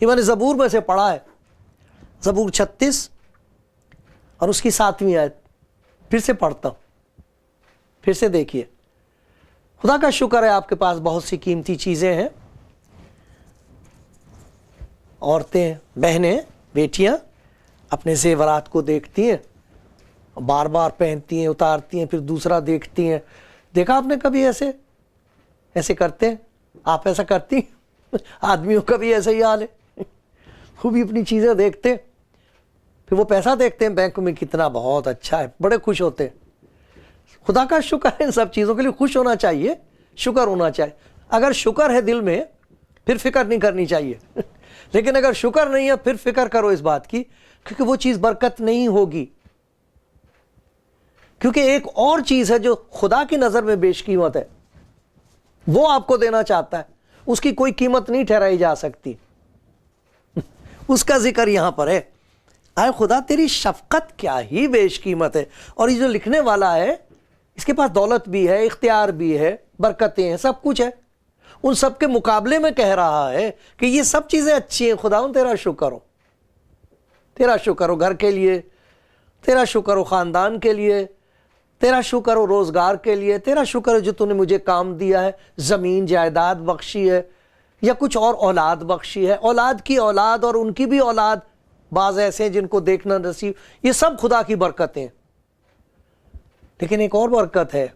یہ میں نے زبور میں سے پڑھا ہے، زبور 36 اور اس کی 7ویں آیت، پھر سے پڑھتا ہوں، پھر سے دیکھیے۔ خدا کا شکر ہے آپ کے پاس بہت سی قیمتی چیزیں ہیں، عورتیں، بہنیں، بیٹیاں اپنے زیورات کو دیکھتی ہیں، بار بار پہنتی ہیں، اتارتی ہیں، پھر دوسرا دیکھتی ہیں۔ دیکھا آپ نے کبھی ایسے کرتے ہیں؟ آپ ایسا کرتی ہیں؟ آدمیوں کا بھی ایسا ہی حال ہے، وہ بھی اپنی چیزیں دیکھتے ہیں، پھر وہ پیسہ دیکھتے ہیں بینک میں کتنا بہت اچھا ہے، بڑے خوش ہوتے ہیں۔ خدا کا شکر ہے، ان سب چیزوں کے لیے خوش ہونا چاہیے، شکر ہونا چاہیے۔ اگر شکر ہے دل میں پھر فکر نہیں کرنی چاہیے، لیکن اگر شکر نہیں ہے پھر فکر کرو اس بات کی، کیونکہ وہ چیز برکت نہیں ہوگی۔ کیونکہ ایک اور چیز ہے جو خدا کی نظر میں بیش قیمت ہے، وہ آپ کو دینا چاہتا ہے، اس کی کوئی قیمت نہیں ٹھہرائی جا سکتی، اس کا ذکر یہاں پر ہے۔ اے خدا تیری شفقت کیا ہی بیش قیمت ہے۔ اور یہ جو لکھنے والا ہے اس کے پاس دولت بھی ہے، اختیار بھی ہے، برکتیں ہیں، سب کچھ ہے، ان سب کے مقابلے میں کہہ رہا ہے کہ یہ سب چیزیں اچھی ہیں، خداوند تیرا شکر ہو، تیرا شکر ہو گھر کے لیے، تیرا شکر ہو خاندان کے لیے، تیرا شکر ہو روزگار کے لیے، تیرا شکر ہے جو تو نے مجھے کام دیا ہے، زمین جائیداد بخشی ہے، یا کچھ اور اولاد بخشی ہے، اولاد کی اولاد اور ان کی بھی اولاد، بعض ایسے ہیں جن کو دیکھنا نصیب، یہ سب خدا کی برکتیں۔ لیکن ایک اور برکت ہے،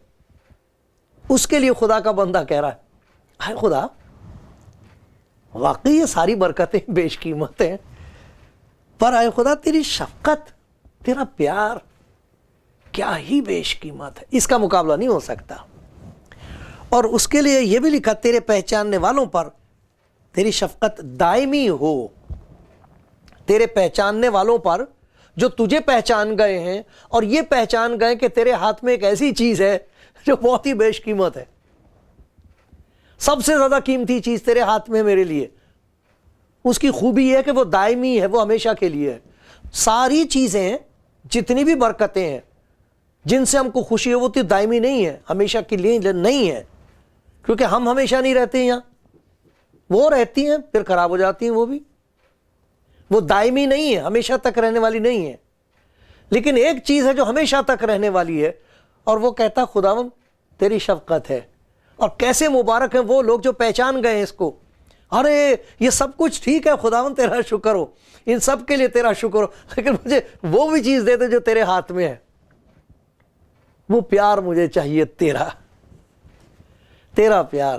اس کے لیے خدا کا بندہ کہہ رہا ہے، اے خدا واقعی یہ ساری برکتیں بیش قیمت ہیں، پر اے خدا تیری شفقت، تیرا پیار کیا ہی بیش قیمت ہے، اس کا مقابلہ نہیں ہو سکتا۔ اور اس کے لیے یہ بھی لکھا، تیرے پہچاننے والوں پر تیری شفقت دائمی ہو۔ تیرے پہچاننے والوں پر جو تجھے پہچان گئے ہیں اور یہ پہچان گئے کہ تیرے ہاتھ میں ایک ایسی چیز ہے جو بہت ہی بیش قیمت ہے، سب سے زیادہ قیمتی چیز تیرے ہاتھ میں میرے لیے، اس کی خوبی یہ ہے کہ وہ دائمی ہے، وہ ہمیشہ کے لیے ہے۔ ساری چیزیں جتنی بھی برکتیں ہیں جن سے ہم کو خوشی ہو، وہ تو دائمی نہیں ہے، ہمیشہ کے لیے نہیں ہے، کیونکہ ہم ہمیشہ نہیں رہتے یہاں، وہ رہتی ہیں پھر خراب ہو جاتی ہیں، وہ دائمی نہیں ہے، ہمیشہ تک رہنے والی نہیں ہے۔ لیکن ایک چیز ہے جو ہمیشہ تک رہنے والی ہے، اور وہ کہتا خداوند تیری شفقت ہے۔ اور کیسے مبارک ہیں وہ لوگ جو پہچان گئے ہیں اس کو، ارے یہ سب کچھ ٹھیک ہے خداوند تیرا شکر ہو، ان سب کے لیے تیرا شکر ہو، لیکن مجھے وہ بھی چیز دے دے جو تیرے ہاتھ میں ہے، وہ پیار مجھے چاہیے، تیرا پیار،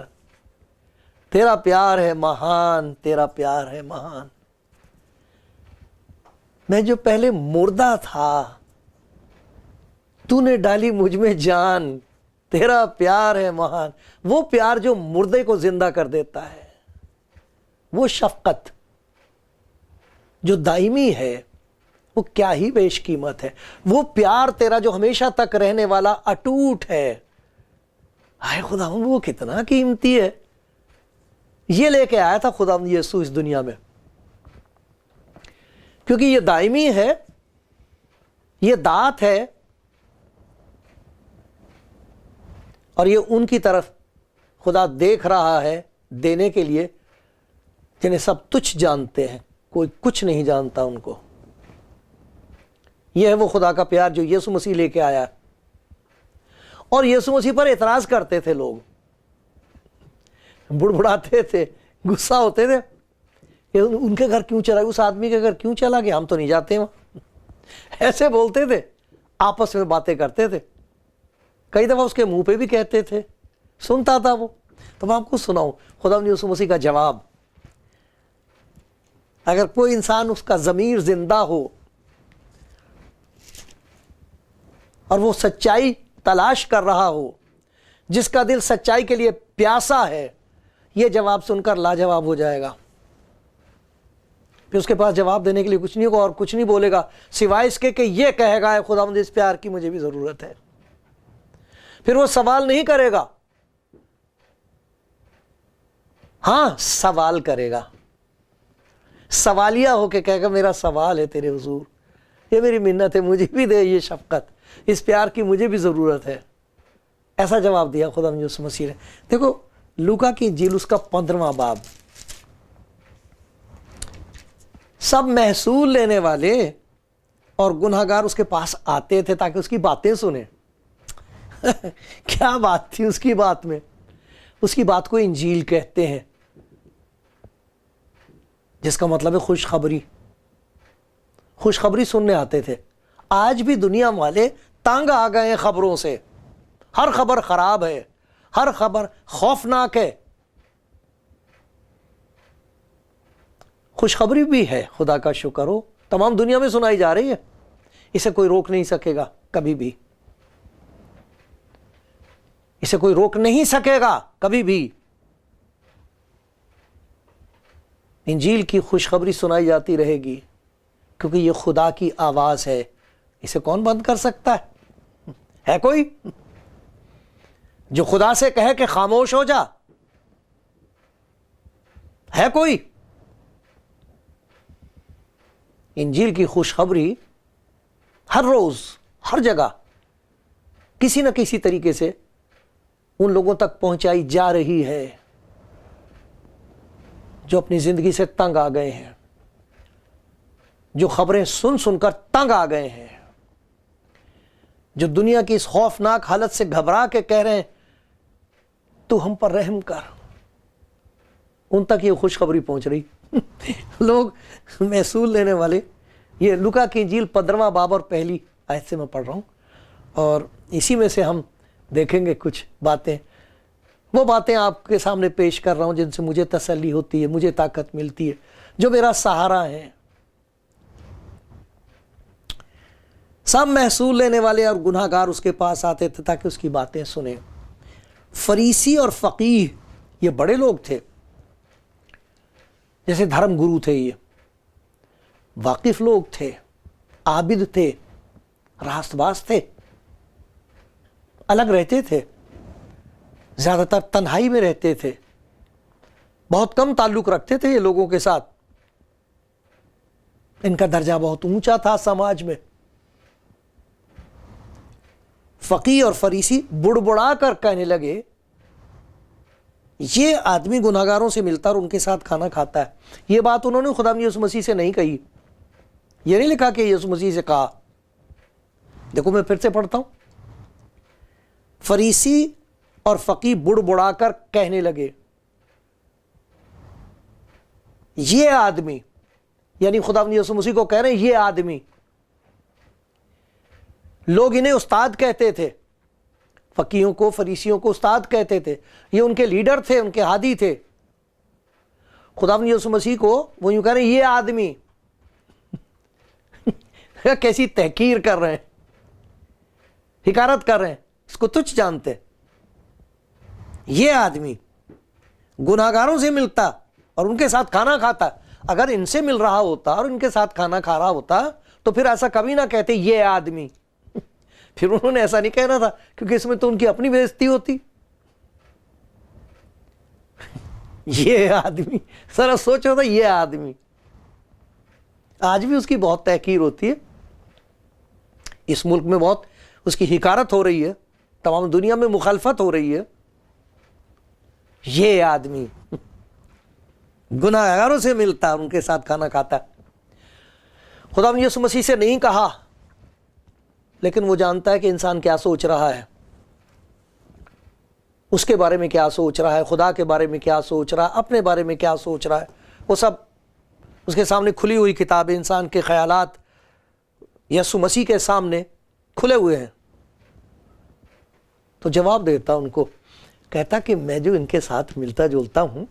تیرا پیار ہے مہان، تیرا پیار ہے مہان۔ میں جو پہلے مردہ تھا تو نے ڈالی مجھ میں جان، تیرا پیار ہے مہان۔ وہ پیار جو مردے کو زندہ کر دیتا ہے، وہ شفقت جو دائمی ہے، وہ کیا ہی بیش قیمت ہے۔ وہ پیار تیرا جو ہمیشہ تک رہنے والا اٹوٹ ہے، آئے خداوند وہ کتنا قیمتی ہے۔ یہ لے کے آیا تھا خداوند یسوع اس دنیا میں، کیونکہ یہ دائمی ہے، یہ دات ہے، اور یہ ان کی طرف خدا دیکھ رہا ہے دینے کے لیے جنہیں سب تجھ جانتے ہیں، کوئی کچھ نہیں جانتا ان کو۔ یہ ہے وہ خدا کا پیار جو یسوع مسیح لے کے آیا۔ اور یسوع مسیح پر اعتراض کرتے تھے لوگ، بڑبڑاتے تھے، غصہ ہوتے تھے کہ ان کے گھر کیوں چلا گیا، اس آدمی کے گھر کیوں چلا گیا، ہم تو نہیں جاتے وہاں، ایسے بولتے تھے، آپس میں باتیں کرتے تھے، کئی دفعہ اس کے منہ پہ بھی کہتے تھے، سنتا تھا وہ۔ تو میں آپ کو سناؤں خدا نے یسوع مسیح کا جواب۔ اگر کوئی انسان اس کا ضمیر زندہ ہو اور وہ سچائی تلاش کر رہا ہو، جس کا دل سچائی کے لیے پیاسا ہے، یہ جواب سن کر لاجواب ہو جائے گا۔ پھر اس کے پاس جواب دینے کے لیے کچھ نہیں ہوگا، اور کچھ نہیں بولے گا سوائے اس کے کہ یہ کہے گا، اے خداوند اس پیار کی مجھے بھی ضرورت ہے۔ پھر وہ سوال نہیں کرے گا، ہاں سوال کرے گا، سوالیہ ہو کے کہے گا میرا سوال ہے تیرے حضور، یہ میری منت ہے، مجھے بھی دے یہ شفقت، اس پیار کی مجھے بھی ضرورت ہے۔ ایسا جواب دیا خدا یسوع مسیح نے۔ دیکھو لوکا کی انجیل اس کا 15واں باب، سب محصول لینے والے اور گناہگار اس کے پاس آتے تھے تاکہ اس کی باتیں سنیں. کیا بات تھی اس کی بات میں؟ اس کی بات کو انجیل کہتے ہیں، جس کا مطلب ہے خوشخبری. خوشخبری سننے آتے تھے. آج بھی دنیا والے تنگ آ گئے ہیں خبروں سے. ہر خبر خراب ہے، ہر خبر خوفناک ہے. خوشخبری بھی ہے، خدا کا شکر ہو، تمام دنیا میں سنائی جا رہی ہے. اسے کوئی روک نہیں سکے گا کبھی بھی. اسے کوئی روک نہیں سکے گا کبھی بھی. انجیل کی خوشخبری سنائی جاتی رہے گی کیونکہ یہ خدا کی آواز ہے. اسے کون بند کر سکتا ہے کوئی جو خدا سے کہے کہ خاموش ہو جا؟ ہے کوئی؟ انجیل کی خوشخبری ہر روز ہر جگہ کسی نہ کسی طریقے سے ان لوگوں تک پہنچائی جا رہی ہے جو اپنی زندگی سے تنگ آ گئے ہیں، جو خبریں سن سن کر تنگ آ گئے ہیں، جو دنیا کی اس خوفناک حالت سے گھبرا کے کہہ رہے ہیں تو ہم پر رحم کر. ان تک یہ خوشخبری پہنچ رہی. لوگ محصول لینے والے. یہ لوکا کی انجیل 15واں باب اور پہلی آیت سے میں پڑھ رہا ہوں، اور اسی میں سے ہم دیکھیں گے کچھ باتیں. وہ باتیں آپ کے سامنے پیش کر رہا ہوں جن سے مجھے تسلی ہوتی ہے، مجھے طاقت ملتی ہے، جو میرا سہارا ہے. سب محصول لینے والے اور گناہگار اس کے پاس آتے تھے تاکہ اس کی باتیں سنیں. فریسی اور فقیہ یہ بڑے لوگ تھے، جیسے دھرم گرو تھے، یہ واقف لوگ تھے، عابد تھے، راست باز تھے، الگ رہتے تھے، زیادہ تر تنہائی میں رہتے تھے، بہت کم تعلق رکھتے تھے یہ لوگوں کے ساتھ. ان کا درجہ بہت اونچا تھا سماج میں. فقیہ اور فریسی بڑبڑا کر کہنے لگے یہ آدمی گناہگاروں سے ملتا اور ان کے ساتھ کھانا کھاتا ہے. یہ بات انہوں نے خدا یسوع مسیح سے نہیں کہی. یہ نہیں لکھا کہ یسوع مسیح سے کہا. دیکھو میں پھر سے پڑھتا ہوں. فریسی اور فقیہ بڑبڑا کر کہنے لگے یہ آدمی، یعنی خدا یسوع مسیح کو کہہ رہے ہیں یہ آدمی. لوگ انہیں استاد کہتے تھے، فقیہوں کو، فریسیوں کو استاد کہتے تھے. یہ ان کے لیڈر تھے، ان کے ہادی تھے. خدا یسوع مسیح کو وہ یوں کہہ رہے ہیں یہ آدمی. کیسی تحقیر کر رہے ہیں، حقارت کر رہے ہیں، اس کو تچھ جانتے. یہ آدمی گناہگاروں سے ملتا اور ان کے ساتھ کھانا کھاتا. اگر ان سے مل رہا ہوتا اور ان کے ساتھ کھانا کھا رہا ہوتا تو پھر ایسا کبھی نہ کہتے یہ آدمی. پھر انہوں نے ایسا نہیں کہنا تھا کیونکہ اس میں تو ان کی اپنی بے عزتی ہوتی. یہ آدمی، ذرا سوچو تو یہ آدمی. آج بھی اس کی بہت تحقیر ہوتی ہے. اس ملک میں بہت اس کی حقارت ہو رہی ہے، تمام دنیا میں مخالفت ہو رہی ہے. یہ آدمی گناہگاروں سے ملتا اور ان کے ساتھ کھانا کھاتا. خدا یسوع مسیح سے نہیں کہا، لیکن وہ جانتا ہے کہ انسان کیا سوچ رہا ہے، اس کے بارے میں کیا سوچ رہا ہے، خدا کے بارے میں کیا سوچ رہا ہے، اپنے بارے میں کیا سوچ رہا ہے. وہ سب اس کے سامنے کھلی ہوئی کتاب ہے. انسان کے خیالات یسوع مسیح کے سامنے کھلے ہوئے ہیں. تو جواب دیتا ان کو، کہتا کہ میں جو ان کے ساتھ ملتا جلتا ہوں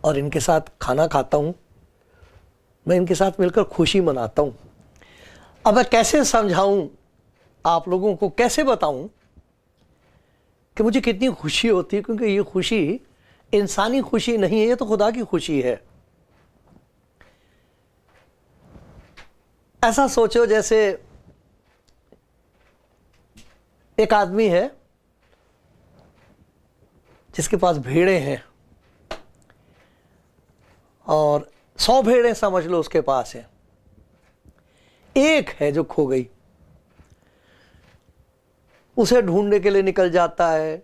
اور ان کے ساتھ کھانا کھاتا ہوں، میں ان کے ساتھ مل کر خوشی مناتا ہوں. اب میں کیسے سمجھاؤں آپ لوگوں کو، کیسے بتاؤں کہ مجھے کتنی خوشی ہوتی ہے، کیونکہ یہ خوشی انسانی خوشی نہیں ہے، یہ تو خدا کی خوشی ہے. ایسا سوچو جیسے ایک آدمی ہے جس کے پاس بھیڑیں ہیں اور 100 بھیڑیں سمجھ لو اس کے پاس ہیں. ایک ہے جو کھو گئی، اسے ڈھونڈنے کے لیے نکل جاتا ہے،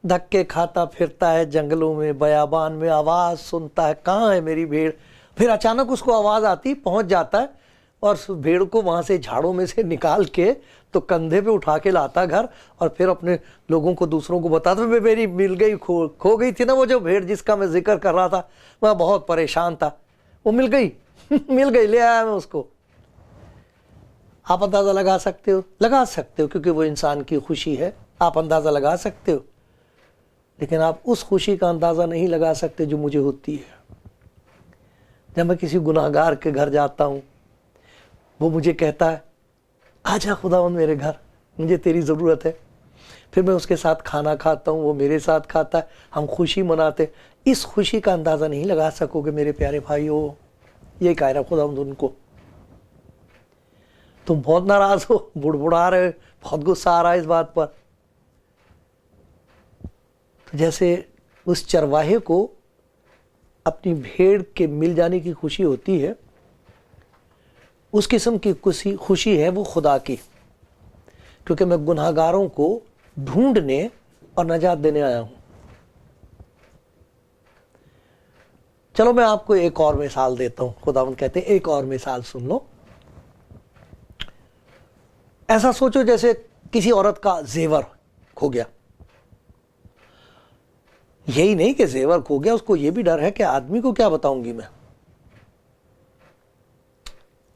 دھکے کھاتا پھرتا ہے جنگلوں میں، بیابان میں، آواز سنتا ہے کہاں ہے میری بھیڑ. پھر اچانک اس کو آواز آتی، پہنچ جاتا ہے اور بھیڑ کو وہاں سے جھاڑوں میں سے نکال کے تو کندھے پہ اٹھا کے لاتا گھر، اور پھر اپنے لوگوں کو، دوسروں کو بتاتا میری مل گئی، کھو گئی تھی نا وہ جو بھیڑ جس کا میں ذکر کر رہا تھا، میں بہت پریشان تھا، وہ مل گئی مل گئی، لے آیا میں اس کو۔ آپ اندازہ لگا سکتے ہو؟ لگا سکتے ہو، کیونکہ وہ انسان کی خوشی ہے، آپ اندازہ لگا سکتے ہو، لیکن آپ اس خوشی کا اندازہ نہیں لگا سکتے جو مجھے ہوتی ہے جب میں کسی گناہگار کے گھر جاتا ہوں، وہ مجھے کہتا ہے آجا خداوند میرے گھر، مجھے تیری ضرورت ہے، پھر میں اس کے ساتھ کھانا کھاتا ہوں، وہ میرے ساتھ کھاتا ہے، ہم خوشی مناتے۔ اس خوشی کا اندازہ نہیں لگا سکو گے میرے پیارے بھائیو، یہ کہہ رہا خداوند ان کو۔ تم بہت ناراض ہو، بڑبڑا رہے، بہت غصہ آ رہا ہے اس بات پر۔ جیسے اس چرواہے کو اپنی بھیڑ کے مل جانے کی خوشی ہوتی ہے، اس قسم کی خوشی ہے وہ خدا کی، کیونکہ میں گناہگاروں کو ڈھونڈنے اور نجات دینے آیا ہوں۔ چلو میں آپ کو ایک اور مثال دیتا ہوں، خداوند کہتے ہیں ایک اور مثال سن لو۔ ایسا سوچو جیسے کسی عورت کا زیور کھو گیا، یہی نہیں کہ زیور کھو گیا، اس کو یہ بھی ڈر ہے کہ آدمی کو کیا بتاؤں گی میں،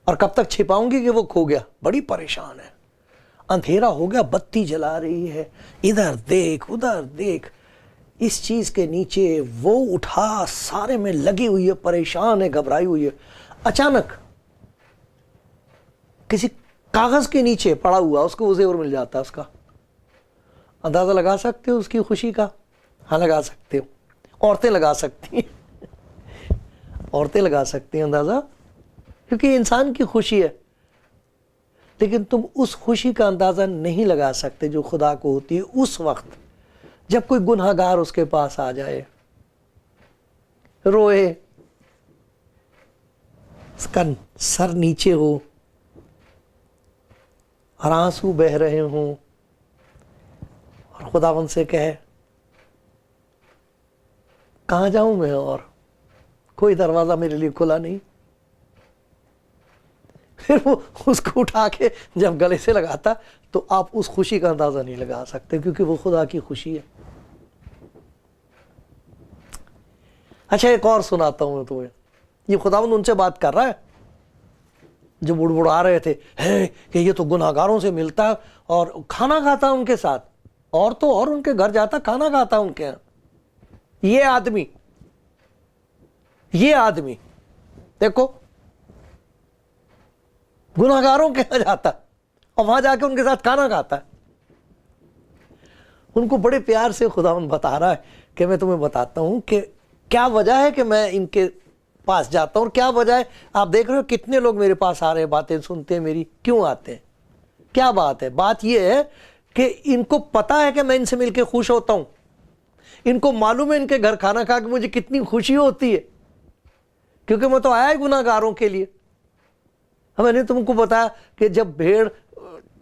اور کب تک چھپاؤں گی کہ وہ کھو گیا، بڑی پریشان ہے، اندھیرا ہو گیا، بتی جلا رہی ہے، ادھر دیکھ ادھر دیکھ، اس چیز کے نیچے وہ اٹھا، سارے میں لگی ہوئی ہے، پریشان ہے، گھبرائی ہوئی ہے، اچانک کسی کاغذ کے نیچے پڑا ہوا اس کو وہ زیور مل جاتا ہے اس کا۔ اندازہ لگا سکتے ہو اس کی خوشی کا؟ ہاں لگا سکتے ہو، عورتیں لگا سکتی ہیں، عورتیں لگا سکتی ہیں اندازہ، کیونکہ انسان کی خوشی ہے، لیکن تم اس خوشی کا اندازہ نہیں لگا سکتے جو خدا کو ہوتی ہے اس وقت جب کوئی گناہگار اس کے پاس آ جائے، روئے، اس کا سر نیچے ہو اور آنسو بہ رہے ہوں، اور خداوند سے کہے کہاں جاؤں میں، اور کوئی دروازہ میرے لیے کھلا نہیں، پھر وہ اس کو اٹھا کے جب گلے سے لگاتا تو آپ اس خوشی کا اندازہ نہیں لگا سکتے، کیونکہ وہ خدا کی خوشی ہے۔ اچھا ایک اور سناتا ہوں میں تمہیں، یہ خداوند ان سے بات کر رہا ہے جو بڑبڑا رہے تھے کہ یہ تو گناہگاروں سے ملتا اور کھانا کھاتا ان کے ساتھ، اور تو اور ان کے گھر جاتا کھانا کھاتا ان کے یہاں۔ یہ آدمی دیکھو گناہگاروں کے یہاں جاتا اور وہاں جا کے ان کے ساتھ کھانا کھاتا ہے۔ ان کو بڑے پیار سے خداوند بتا رہا ہے کہ میں تمہیں بتاتا ہوں کہ کیا وجہ ہے کہ میں ان کے پاس جاتا ہوں، اور کیا وجہ ہے، آپ دیکھ رہے ہو کتنے لوگ میرے پاس آ رہے ہیں، باتیں سنتے ہیں میری، کیوں آتے ہیں، کیا بات ہے؟ بات یہ ہے کہ ان کو پتا ہے کہ میں ان سے مل کے خوش ہوتا ہوں، ان کو معلوم ہے ان کے گھر کھانا کھا کے مجھے کتنی خوشی ہوتی ہے، کیونکہ میں تو آیا ہے گناہگاروں کے لیے۔ میں نے تم کو بتایا کہ جب بھیڑ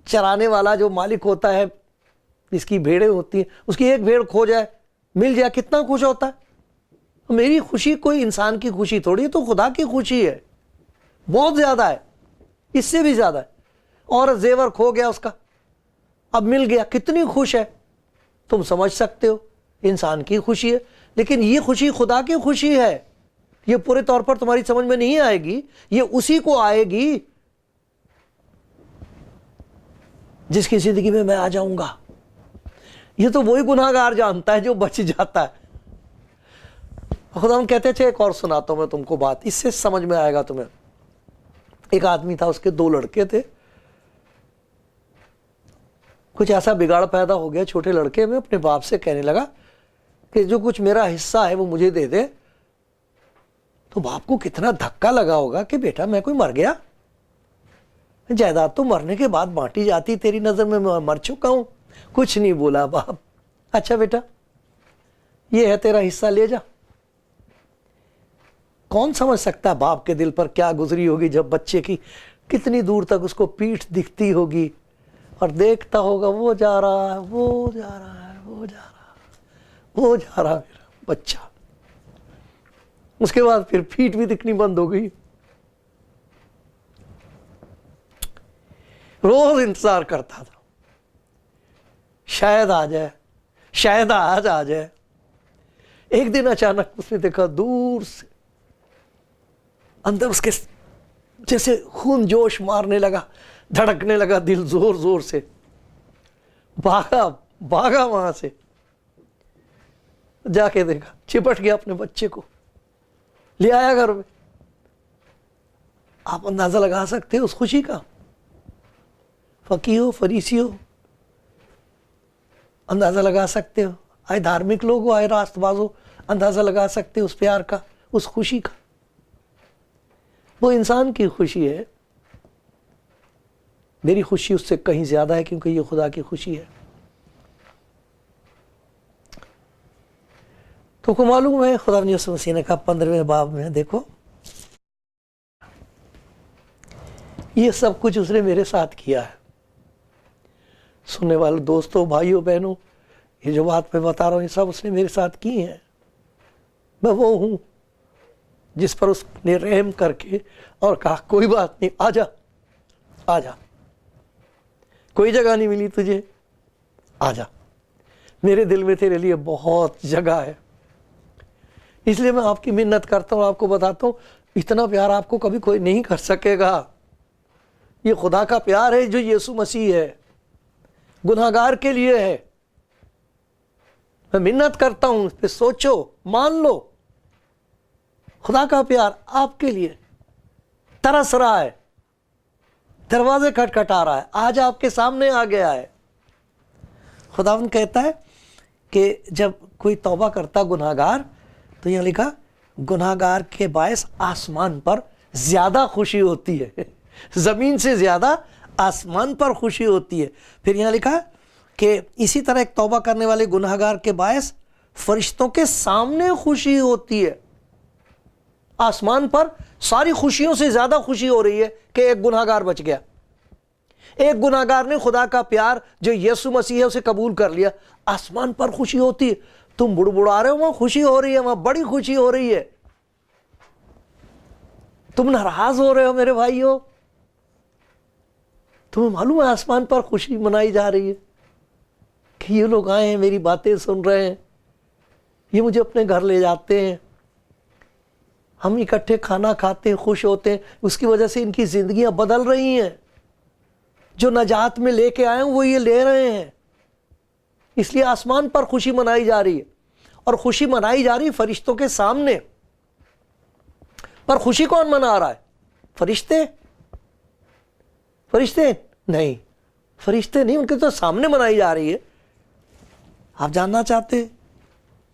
چرانے والا جو مالک ہوتا ہے، جس کی بھیڑیں ہوتی ہیں، اس کی ایک بھیڑ کھو جائے، مل جائے، کتنا خوش ہوتا ہے۔ میری خوشی کوئی انسان کی خوشی تھوڑی ہے، تو خدا کی خوشی ہے، بہت زیادہ ہے، اس سے بھی زیادہ ہے۔ اور زیور کھو گیا اس کا، اب مل گیا، کتنی خوش ہے، تم سمجھ سکتے ہو، انسان کی خوشی ہے، لیکن یہ خوشی خدا کی خوشی ہے۔ یہ پورے طور پر تمہاری سمجھ میں نہیں آئے گی، یہ اسی کو آئے گی جس کی زندگی میں میں آ جاؤں گا۔ یہ تو وہی گناہگار جانتا ہے جو بچ جاتا ہے۔ خدا ہم کہتے تھے، ایک اور سناتا ہوں میں تم کو بات، اس سے سمجھ میں آئے گا تمہیں۔ ایک آدمی تھا، اس کے 2 لڑکے تھے، کچھ ایسا بگاڑ پیدا ہو گیا چھوٹے لڑکے میں، اپنے باپ سے کہنے لگا کہ جو کچھ میرا حصہ ہے وہ مجھے دے دے۔ تو باپ کو کتنا دھکا لگا ہوگا کہ بیٹا میں کوئی مر گیا، جائیداد تو مرنے کے بعد بانٹی جاتی، تیری نظر میں مر چکا ہوں۔ کچھ نہیں بولا باپ، اچھا بیٹا یہ ہے تیرا حصہ، لے جا۔ کون سمجھ سکتا ہے باپ کے دل پر کیا گزری ہوگی جب بچے کی کتنی دور تک اس کو پیٹھ دکھتی ہوگی اور دیکھتا ہوگا وہ جا رہا ہے، وہ جا رہا ہے، وہ جا رہا ہے، وہ جا رہا ہے میرا بچہ۔ اس کے بعد پھر پیٹھ بھی دکھنی بند ہو گئی. روز انتظار کرتا تھا شاید آ جائے، شاید آج آ جائے. ایک دن اچانک اس نے دیکھا دور سے اندر اس کے جیسے خون جوش مارنے لگا، دھڑکنے لگا دل زور زور سے. بھاگا وہاں سے، جا کے دیکھا، چپٹ گیا اپنے بچے کو، لے آیا گھر میں. آپ اندازہ لگا سکتے ہو اس خوشی کا. فقیہ ہو، فریسی ہو، اندازہ لگا سکتے ہو. آئے دھارمک لوگ ہو، آئے راست باز ہو، اندازہ لگا سکتے ہو اس پیار کا، اس خوشی کا. وہ انسان کی خوشی ہے. میری خوشی اس سے کہیں زیادہ ہے کیونکہ یہ خدا کی خوشی ہے. تو کو معلوم ہے خدا یسوع مسیح نے کہا 15ویں باب میں، دیکھو یہ سب کچھ اس نے میرے ساتھ کیا ہے. سننے والے دوستوں، بھائیوں، بہنوں، یہ جو بات میں بتا رہا ہوں یہ سب اس نے میرے ساتھ کی ہیں. میں وہ ہوں جس پر اس نے رحم کر کے اور کہا کوئی بات نہیں، آ جا آ جا، کوئی جگہ نہیں ملی تجھے، آ جا، میرے دل میں تیرے لیے بہت جگہ ہے. اس لیے میں آپ کی منت کرتا ہوں، آپ کو بتاتا ہوں اتنا پیار آپ کو کبھی کوئی نہیں کر سکے گا. یہ خدا کا پیار ہے جو یسوع مسیح ہے، گناہگار کے لیے ہے. میں منت کرتا ہوں، اس پہ سوچو، مان لو. خدا کا پیار آپ کے لیے ترس رہا ہے، دروازے کھٹکھٹا رہا ہے، آج آپ کے سامنے آ گیا ہے. خداوند کہتا ہے کہ جب کوئی توبہ کرتا گناہگار، تو یہ لکھا گناہگار کے باعث آسمان پر زیادہ خوشی ہوتی ہے. زمین سے زیادہ آسمان پر خوشی ہوتی ہے. پھر یہاں لکھا کہ اسی طرح ایک توبہ کرنے والے گناہگار کے باعث فرشتوں کے سامنے خوشی ہوتی ہے. آسمان پر ساری خوشیوں سے زیادہ خوشی ہو رہی ہے کہ ایک گناہگار بچ گیا. ایک گناہگار نے خدا کا پیار جو یسوع مسیح ہے اسے قبول کر لیا. آسمان پر خوشی ہوتی ہے. تم بڑبڑا رہے ہو، وہاں خوشی ہو رہی ہے، وہاں بڑی خوشی ہو رہی ہے. تم ناراض ہو رہے ہو میرے بھائیو، تمہیں معلوم ہے آسمان پر خوشی منائی جا رہی ہے کہ یہ لوگ آئے ہیں، میری باتیں سن رہے ہیں، یہ مجھے اپنے گھر لے جاتے ہیں، ہم اکٹھے کھانا کھاتے ہیں، خوش ہوتے ہیں. اس کی وجہ سے ان کی زندگیاں بدل رہی ہیں. جو نجات میں لے کے آئے ہیں وہ یہ لے رہے ہیں. اس لیے آسمان پر خوشی منائی جا رہی ہے. اور خوشی منائی جا رہی ہے فرشتوں کے سامنے. پر خوشی کون منا رہا ہے؟ فرشتے؟ فرشتے نہیں، فرشتے نہیں، ان کے تو سامنے منائی جا رہی ہے. آپ جاننا چاہتے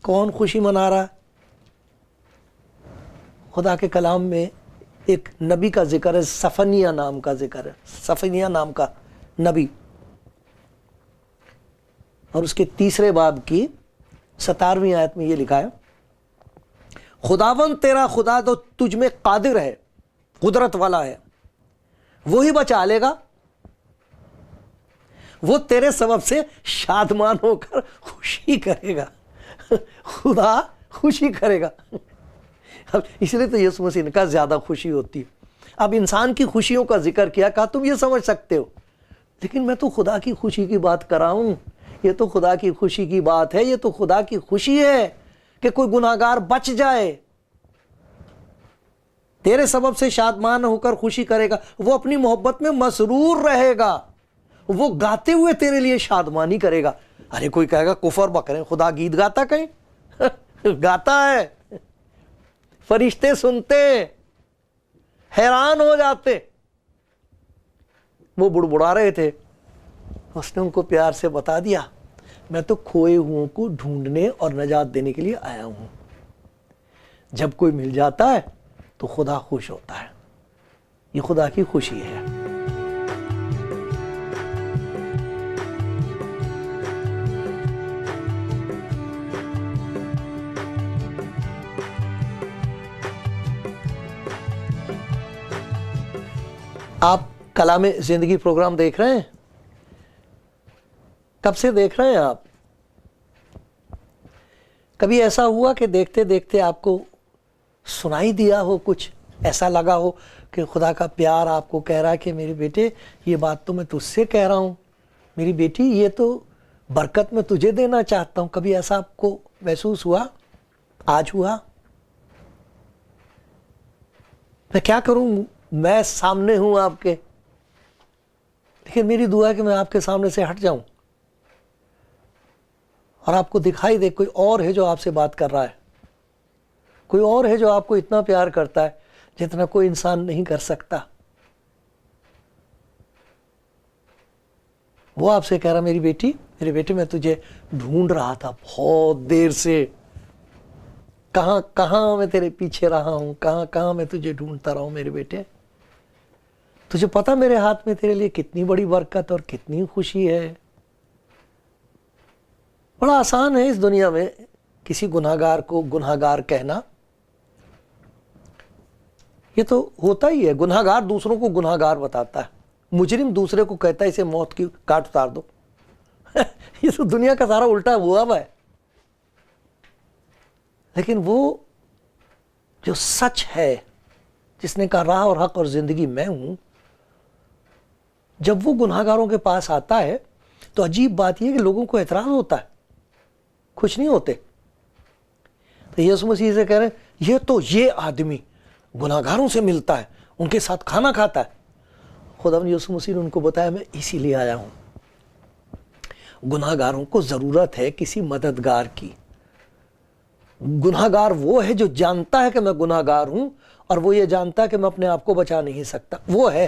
کون خوشی منا رہا ہے؟ خدا کے کلام میں ایک نبی کا ذکر ہے، صفنیہ نام کا ذکر ہے. صفنیہ نام کا نبی، اور اس کے 3 باب کی 17ویں آیت میں یہ لکھا ہے، خداوند تیرا خدا تو تجھ میں قادر ہے، قدرت والا ہے، وہی بچا لے گا، وہ تیرے سبب سے شادمان ہو کر خوشی کرے گا. خدا خوشی کرے گا. اس لیے تو یسوع مسیح نے کہا زیادہ خوشی ہوتی ہے. اب انسان کی خوشیوں کا ذکر کیا، کہا تم یہ سمجھ سکتے ہو، لیکن میں تو خدا کی خوشی کی بات کر رہا ہوں. یہ تو خدا کی خوشی کی بات ہے، یہ تو خدا کی خوشی ہے کہ کوئی گناہگار بچ جائے. تیرے سبب سے شادمان ہو کر خوشی کرے گا، وہ اپنی محبت میں مسرور رہے گا، وہ گاتے ہوئے تیرے لیے شادمانی کرے گا. ارے کوئی کہے گا کفر بکرے، خدا گیت گاتا کہیں؟ گاتا ہے. فرشتے سنتے، حیران ہو جاتے. وہ بڑبڑا رہے تھے، اس نے ان کو پیار سے بتا دیا، میں تو کھوئے ہوں کو ڈھونڈنے اور نجات دینے کے لیے آیا ہوں. جب کوئی مل جاتا ہے تو خدا خوش ہوتا ہے. یہ خدا کی خوشی ہے. آپ کلام زندگی پروگرام دیکھ رہے ہیں؟ کب سے دیکھ رہے ہیں آپ؟ کبھی ایسا ہوا کہ دیکھتے دیکھتے آپ کو سنائی دیا ہو کچھ، ایسا لگا ہو کہ خدا کا پیار آپ کو کہہ رہا ہے کہ میرے بیٹے یہ بات تو میں تجھ سے کہہ رہا ہوں، میری بیٹی یہ تو برکت میں تجھے دینا چاہتا ہوں، کبھی ایسا آپ کو محسوس ہوا؟ آج ہوا؟ میں کیا کروں، میں سامنے ہوں آپ کے، لیکن میری دعا ہے کہ میں آپ کے سامنے سے ہٹ جاؤں اور آپ کو دکھائی دے کوئی اور ہے جو آپ سے بات کر رہا ہے، کوئی اور ہے جو آپ کو اتنا پیار کرتا ہے جتنا کوئی انسان نہیں کر سکتا۔ وہ آپ سے کہہ رہا میری بیٹی، میرے بیٹے میں تجھے ڈھونڈ رہا تھا بہت دیر سے، کہاں کہاں میں تیرے پیچھے رہا ہوں، کہاں کہاں میں تجھے ڈھونڈتا رہا ہوں میرے بیٹے۔ تجھے پتا میرے ہاتھ میں تیرے لیے کتنی بڑی برکت اور کتنی خوشی ہے۔ بڑا آسان ہے اس دنیا میں کسی گناہگار کو گناہگار کہنا، یہ تو ہوتا ہی ہے، گناہگار دوسروں کو گناہگار بتاتا ہے، مجرم دوسرے کو کہتا ہے اسے موت کی کاٹ اتار دو۔ یہ تو دنیا کا سارا الٹا ہوا ہے۔ لیکن وہ جو سچ ہے، جس نے کہا راہ اور حق اور زندگی میں ہوں، جب وہ گناہگاروں کے پاس آتا ہے تو عجیب بات یہ ہے کہ لوگوں کو اعتراض ہوتا ہے، خوش نہیں ہوتے۔ تو یسوع مسیح سے کہہ رہے ہیں یہ آدمی گناہگاروں سے ملتا ہے، ان کے ساتھ کھانا کھاتا ہے۔ خدا یسوع مسیح نے ان کو بتایا میں اسی لیے آیا ہوں، گناہگاروں کو ضرورت ہے کسی مددگار کی۔ گناہگار وہ ہے جو جانتا ہے کہ میں گناہگار ہوں اور وہ یہ جانتا ہے کہ میں اپنے آپ کو بچا نہیں سکتا، وہ ہے۔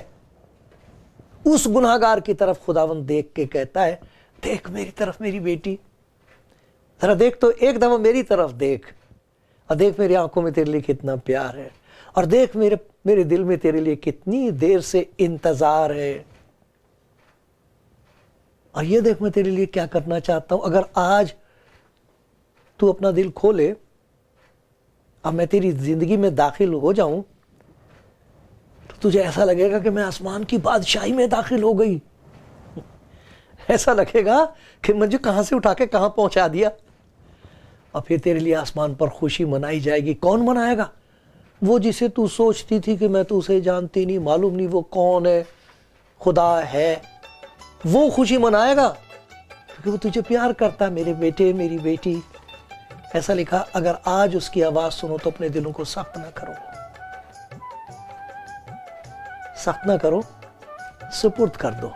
اس گناہگار کی طرف خداوند دیکھ کے کہتا ہے دیکھ میری طرف میری بیٹی، ذرا دیکھ تو، ایک دفعہ میری طرف دیکھ اور دیکھ میری آنکھوں میں تیرے لیے کتنا پیار ہے، اور دیکھ میرے دل میں تیرے لیے کتنی دیر سے انتظار ہے، اور یہ دیکھ میں تیرے لیے کیا کرنا چاہتا ہوں۔ اگر آج تو اپنا دل کھولے اب میں تیری زندگی میں داخل ہو جاؤں تو تجھے ایسا لگے گا کہ میں آسمان کی بادشاہی میں داخل ہو گئی، ایسا لگے گا کہ مجھے کہاں سے اٹھا کے کہاں پہنچا دیا، اور پھر تیرے لیے آسمان پر خوشی منائی جائے گی۔ کون منائے گا؟ وہ جسے تو سوچتی تھی کہ میں تو اسے جانتی نہیں، معلوم نہیں وہ کون ہے، خدا ہے، وہ خوشی منائے گا کیونکہ وہ تجھے پیار کرتا ہے، میرے بیٹے میری بیٹی۔ ایسا لکھا اگر آج اس کی آواز سنو تو اپنے دلوں کو سخت نہ کرو، سخت نہ کرو، سپرد کر دو۔